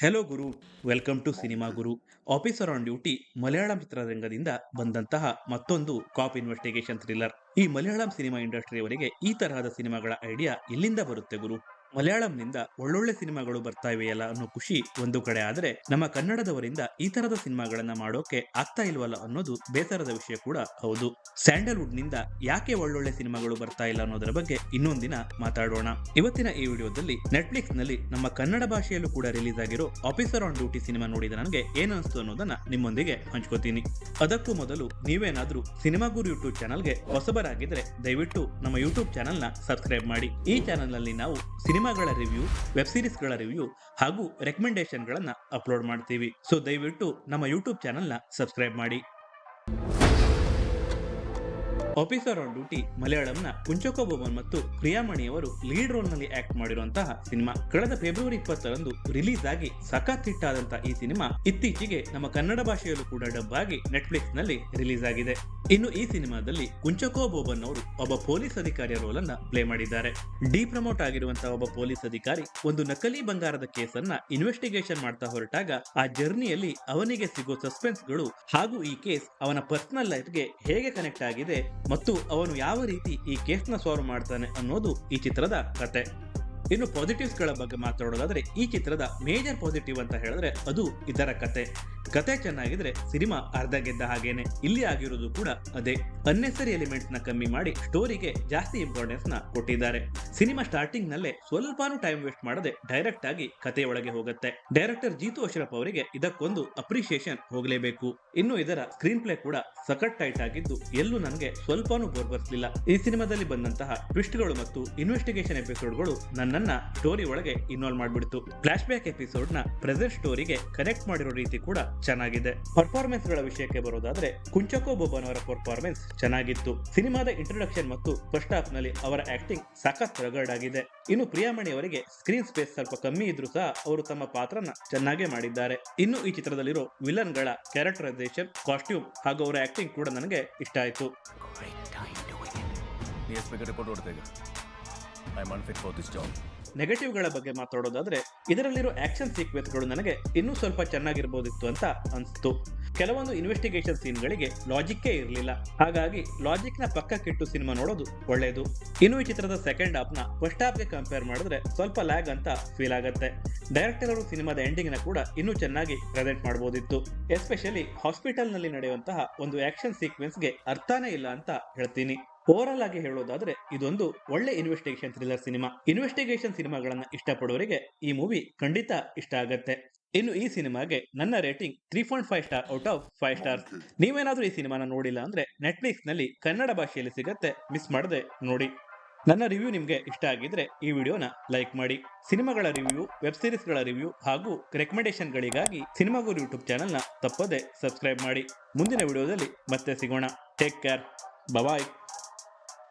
Hello ಗುರು, welcome to cinema ಗುರು. Officer on duty Malayalam ಚಿತ್ರರಂಗದಿಂದ ಬಂದಂತಹ ಮತ್ತೊಂದು ಕಾಪ್ ಇನ್ವೆಸ್ಟಿಗೇಷನ್ ಥ್ರಿಲ್ಲರ್. ಈ ಮಲಯಾಳಂ ಸಿನಿಮಾ ಇಂಡಸ್ಟ್ರಿಯವರಿಗೆ ಈ ತರಹದ ಸಿನಿಮಾಗಳ ಐಡಿಯಾ ಎಲ್ಲಿಂದ ಬರುತ್ತೆ ಗುರು? ಮಲಯಾಳಂನಿಂದ ಒಳ್ಳೊಳ್ಳೆ ಸಿನಿಮಾಗಳು ಬರ್ತಾ ಇವೆಯಲ್ಲ ಅನ್ನೋ ಖುಷಿ ಒಂದು ಕಡೆ ಆದರೆ, ನಮ್ಮ ಕನ್ನಡದವರಿಂದ ಈ ತರದ ಸಿನಿಮಾಗಳನ್ನ ಮಾಡೋಕೆ ಆಗ್ತಾ ಇಲ್ವಲ್ಲ ಅನ್ನೋದು ಬೇಸರದ ವಿಷಯ ಕೂಡ ಹೌದು. ಸ್ಯಾಂಡಲ್ವುಡ್ ನಿಂದ ಯಾಕೆ ಒಳ್ಳೊಳ್ಳೆ ಸಿನಿಮಾಗಳು ಬರ್ತಾ ಇಲ್ಲ ಅನ್ನೋದರ ಬಗ್ಗೆ ಇನ್ನೊಂದಿನ ಮಾತಾಡೋಣ. ಇವತ್ತಿನ ಈ ವಿಡಿಯೋದಲ್ಲಿ ನೆಟ್ಫ್ಲಿಕ್ಸ್ ನಲ್ಲಿ ನಮ್ಮ ಕನ್ನಡ ಭಾಷೆಯಲ್ಲೂ ಕೂಡ ರಿಲೀಸ್ ಆಗಿರೋ ಆಫೀಸರ್ ಆನ್ ಡ್ಯೂಟಿ ಸಿನಿಮಾ ನೋಡಿದ ನನಗೆ ಏನನ್ನಿಸ್ತು ಅನ್ನೋದನ್ನ ನಿಮ್ಮೊಂದಿಗೆ ಹಂಚ್ಕೋತೀನಿ. ಅದಕ್ಕೂ ಮೊದಲು ನೀವೇನಾದ್ರೂ ಸಿನಿಮಾ ಗುರು ಯೂಟ್ಯೂಬ್ ಚಾನಲ್ಗೆ ಹೊಸಬರಾಗಿದ್ರೆ ದಯವಿಟ್ಟು ನಮ್ಮ ಯೂಟ್ಯೂಬ್ ಚಾನಲ್ ನ ಸಬ್ಸ್ಕ್ರೈಬ್ ಮಾಡಿ. ಈ ಚಾನಲ್ ನಲ್ಲಿ ನಾವು ಸಿನಿಮಾಗಳ ರಿವ್ಯೂ, ವೆಬ್ ಸೀರೀಸ್ ಗಳ ರಿವ್ಯೂ ಹಾಗೂ ರೆಕಮೆಂಡೇಶನ್ ಗಳನ್ನ ಅಪ್ಲೋಡ್ ಮಾಡ್ತೀವಿ. ಸೊ ದಯವಿಟ್ಟು ನಮ್ಮ ಯೂಟ್ಯೂಬ್ ಚಾನಲ್ ನ ಸಬ್ಸ್ಕ್ರೈಬ್ ಮಾಡಿ. ಆಫೀಸರ್ ಆನ್ ಡ್ಯೂಟಿ ಮಲಯಾಳಂನ ಕುಂಚಕೋ ಬೊಬನ್ ಮತ್ತು ಪ್ರಿಯಾಮಣಿಯವರು ಲೀಡ್ ರೋಲ್ ನಲ್ಲಿ ಆಕ್ಟ್ ಮಾಡಿರುವಂತಹ ಸಿನಿಮಾ. ಕಳೆದ ಫೆಬ್ರವರಿ 20ರಂದು ರಿಲೀಸ್ ಆಗಿ ಸಖತ್ ಹಿಟ್ ಆದಂತಹ ಈ ಸಿನಿಮಾ ಇತ್ತೀಚೆಗೆ ನಮ್ಮ ಕನ್ನಡ ಭಾಷೆಯಲ್ಲೂ ಕೂಡ ಡಬ್ ಆಗಿ ನೆಟ್ಫ್ಲಿಕ್ಸ್ ನಲ್ಲಿ ರಿಲೀಸ್ ಆಗಿದೆ. ಇನ್ನು ಈ ಸಿನಿಮಾದಲ್ಲಿ ಕುಂಚಕೋ ಬೊಬನ್ ಅವರು ಒಬ್ಬ ಪೊಲೀಸ್ ಅಧಿಕಾರಿಯ ರೋಲ್ ಅನ್ನ ಪ್ಲೇ ಮಾಡಿದ್ದಾರೆ. ಪ್ರಮೋಟ್ ಆಗಿರುವಂತಹ ಒಬ್ಬ ಪೊಲೀಸ್ ಅಧಿಕಾರಿ ಒಂದು ನಕಲಿ ಬಂಗಾರದ ಕೇಸನ್ನ ಇನ್ವೆಸ್ಟಿಗೇಷನ್ ಮಾಡ್ತಾ ಹೊರಟಾಗ ಆ ಜರ್ನಿಯಲ್ಲಿ ಅವನಿಗೆ ಸಿಗೋ ಸಸ್ಪೆನ್ಸ್ ಗಳು ಹಾಗೂ ಈ ಕೇಸ್ ಅವನ ಪರ್ಸನಲ್ ಲೈಫ್ಗೆ ಹೇಗೆ ಕನೆಕ್ಟ್ ಆಗಿದೆ ಮತ್ತು ಅವನು ಯಾವ ರೀತಿ ಈ ಕೇಸ್ನ ಸಾಲ್ವ್ ಮಾಡ್ತಾನೆ ಅನ್ನೋದು ಈ ಚಿತ್ರದ ಕತೆ. ಇನ್ನು ಪಾಸಿಟಿವ್ಸ್ ಗಳ ಬಗ್ಗೆ ಮಾತಾಡೋದಾದ್ರೆ, ಈ ಚಿತ್ರದ ಮೇಜರ್ ಪಾಸಿಟಿವ್ ಅಂತ ಹೇಳಿದ್ರೆ ಅದು ಇದರ ಕತೆ ಚೆನ್ನಾಗಿದ್ರೆ ಸಿನಿಮಾ ಅರ್ಧ ಗೆದ್ದ ಹಾಗೇನೆ. ಇಲ್ಲಿ ಆಗಿರೋದು ಕೂಡ ಅದೇ. ಅನ್ನೆಸರಿ ಎಲಿಮೆಂಟ್ಸ್ ನ ಕಮ್ಮಿ ಮಾಡಿ ಸ್ಟೋರಿಗೆ ಜಾಸ್ತಿ ಇಂಪಾರ್ಟೆನ್ಸ್ ನ ಕೊಟ್ಟಿದ್ದಾರೆ. ಸಿನಿಮಾ ಸ್ಟಾರ್ಟಿಂಗ್ ನಲ್ಲೇ ಸ್ವಲ್ಪಾನು ಟೈಮ್ ವೇಸ್ಟ್ ಮಾಡದೆ ಡೈರೆಕ್ಟ್ ಆಗಿ ಕಥೆಯೊಳಗೆ ಹೋಗುತ್ತೆ. ಡೈರೆಕ್ಟರ್ ಜೀತು ಅಶ್ರಫ್ ಅವರಿಗೆ ಇದಕ್ಕೊಂದು ಅಪ್ರಿಸಿಯೇಷನ್ ಹೋಗಲೇಬೇಕು. ಇನ್ನು ಇದರ ಸ್ಕ್ರೀನ್ ಪ್ಲೇ ಕೂಡ ಸಖತ್ ಟೈಟ್ ಆಗಿದ್ದು ಎಲ್ಲೂ ನನಗೆ ಸ್ವಲ್ಪಾನು ಬೋರ್ ಬರ್ತಿಲ್ಲ. ಈ ಸಿನಿಮಾದಲ್ಲಿ ಬಂದಂತಹ ಟ್ವಿಸ್ಟ್ ಗಳು ಮತ್ತು ಇನ್ವೆಸ್ಟಿಗೇಷನ್ ಎಪಿಸೋಡ್ಗಳು ನನ್ನನ್ನ ಸ್ಟೋರಿ ಒಳಗೆ ಇನ್ವಾಲ್ವ್ ಮಾಡ್ಬಿಡ್ತು. ಫ್ಲಾಶ್ ಬ್ಯಾಕ್ ಎಪಿಸೋಡ್ ನ ಪ್ರೆಸೆಂಟ್ ಸ್ಟೋರಿಗೆ ಕನೆಕ್ಟ್ ಮಾಡಿರೋ ರೀತಿ ಕೂಡ ಚೆನ್ನಾಗಿದೆ. ಪರ್ಫಾರ್ಮೆನ್ಸ್ ಗಳ ವಿಷಯಕ್ಕೆ ಬರೋದಾದ್ರೆ, ಕುಂಚಕೋ ಬೊಬನ್ ಅವರ ಪರ್ಫಾರ್ಮೆನ್ಸ್ ಚೆನ್ನಾಗಿತ್ತು. ಸಿನಿಮಾದ ಇಂಟ್ರೊಡಕ್ಷನ್ ಮತ್ತು ಫಸ್ಟ್ ಹಾಫ್ ನಲ್ಲಿ ಅವರ ಆಕ್ಟಿಂಗ್ ಸಖತ್ ರಗಡ್ ಆಗಿದೆ. ಇನ್ನು ಪ್ರಿಯಾಮಣಿ ಅವರಿಗೆ ಸ್ಕ್ರೀನ್ ಸ್ಪೇಸ್ ಸ್ವಲ್ಪ ಕಮ್ಮಿ ಇದ್ರೂ ಸಹ ಅವರು ತಮ್ಮ ಪಾತ್ರನ ಚೆನ್ನಾಗೇ ಮಾಡಿದ್ದಾರೆ. ಇನ್ನು ಈ ಚಿತ್ರದಲ್ಲಿರೋ ವಿಲನ್ ಗಳ ಕ್ಯಾರೆಕ್ಟರೈಸೇಷನ್, ಕಾಸ್ಟ್ಯೂಮ್ ಹಾಗೂ ಅವರ ಆಕ್ಟಿಂಗ್ ಕೂಡ ನನಗೆ ಇಷ್ಟ ಆಯ್ತು. ನೆಗೆಟಿವ್ ಗಳ ಬಗ್ಗೆ ಮಾತಾಡೋದಾದ್ರೆ, ಇದರಲ್ಲಿರೋ ಆಕ್ಷನ್ ಸೀಕ್ವೆನ್ಸ್ ಗಳು ನನಗೆ ಇನ್ನೂ ಸ್ವಲ್ಪ ಚೆನ್ನಾಗಿರ್ಬೋದಿತ್ತು ಅಂತ ಅನ್ಸ್ತು. ಕೆಲವೊಂದು ಇನ್ವೆಸ್ಟಿಗೇಷನ್ ಸೀನ್ ಗಳಿಗೆ ಲಾಜಿಕ್ಕೇ ಇರಲಿಲ್ಲ. ಹಾಗಾಗಿ ಲಾಜಿಕ್ ನ ಪಕ್ಕಕ್ಕಿಟ್ಟು ಸಿನಿಮಾ ನೋಡೋದು ಒಳ್ಳೆಯದು. ಇನ್ನು ಈ ಚಿತ್ರದ ಸೆಕೆಂಡ್ ಹಾಫ್ ನ ಫಸ್ಟ್ ಹಾಫ್ ಗೆ ಕಂಪೇರ್ ಮಾಡಿದ್ರೆ ಸ್ವಲ್ಪ ಲ್ಯಾಗ್ ಅಂತ ಫೀಲ್ ಆಗುತ್ತೆ. ಡೈರೆಕ್ಟರ್ ಅವರು ಸಿನಿಮಾದ ಎಂಡಿಂಗ್ ನ ಕೂಡ ಇನ್ನೂ ಚೆನ್ನಾಗಿ ಪ್ರೆಸೆಂಟ್ ಮಾಡಬಹುದಿತ್ತು. ಎಸ್ಪೆಷಲಿ ಹಾಸ್ಪಿಟಲ್ ನಲ್ಲಿ ನಡೆಯುವಂತಹ ಒಂದು ಆಕ್ಷನ್ ಸೀಕ್ವೆನ್ಸ್ ಗೆ ಅರ್ಥನೇ ಇಲ್ಲ ಅಂತ ಹೇಳ್ತೀನಿ. ಓವರಾಲ್ ಆಗಿ ಹೇಳೋದಾದ್ರೆ ಇದೊಂದು ಒಳ್ಳೆ ಇನ್ವೆಸ್ಟಿಗೇಷನ್ ಥ್ರಿಲ್ಲರ್ ಸಿನಿಮಾ. ಇನ್ವೆಸ್ಟಿಗೇಷನ್ ಸಿನಿಮಾಗಳನ್ನ ಇಷ್ಟಪಡೋರಿಗೆ ಈ ಮೂವಿ ಖಂಡಿತ ಇಷ್ಟ ಆಗತ್ತೆ. ಇನ್ನು ಈ ಸಿನಿಮಾಗೆ ನನ್ನ rating 3.5 star out of 5 stars. ನೀವೇನಾದ್ರೂ ಈ ಸಿನಿಮಾನ ನೋಡಿಲ್ಲ ಅಂದ್ರೆ ನೆಟ್ಫ್ಲಿಕ್ಸ್ ನಲ್ಲಿ ಕನ್ನಡ ಭಾಷೆಯಲ್ಲಿ ಸಿಗತ್ತೆ, ಮಿಸ್ ಮಾಡದೆ ನೋಡಿ. ನನ್ನ ರಿವ್ಯೂ ನಿಮ್ಗೆ ಇಷ್ಟ ಆಗಿದ್ರೆ ಈ ವಿಡಿಯೋನ ಲೈಕ್ ಮಾಡಿ. ಸಿನಿಮಾಗಳ ರಿವ್ಯೂ, ವೆಬ್ ಸೀರೀಸ್ ಗಳ ರಿವ್ಯೂ ಹಾಗೂ ರೆಕಮೆಂಡೇಶನ್ ಗಳಿಗಾಗಿ ಸಿನಿಮಾ ಗುರು ಯೂಟ್ಯೂಬ್ ಚಾನಲ್ ನ ತಪ್ಪದೆ ಸಬ್ಸ್ಕ್ರೈಬ್ ಮಾಡಿ. ಮುಂದಿನ ವಿಡಿಯೋದಲ್ಲಿ ಮತ್ತೆ ಸಿಗೋಣ. ಟೇಕ್ ಕೇರ್, ಬಾಯ್.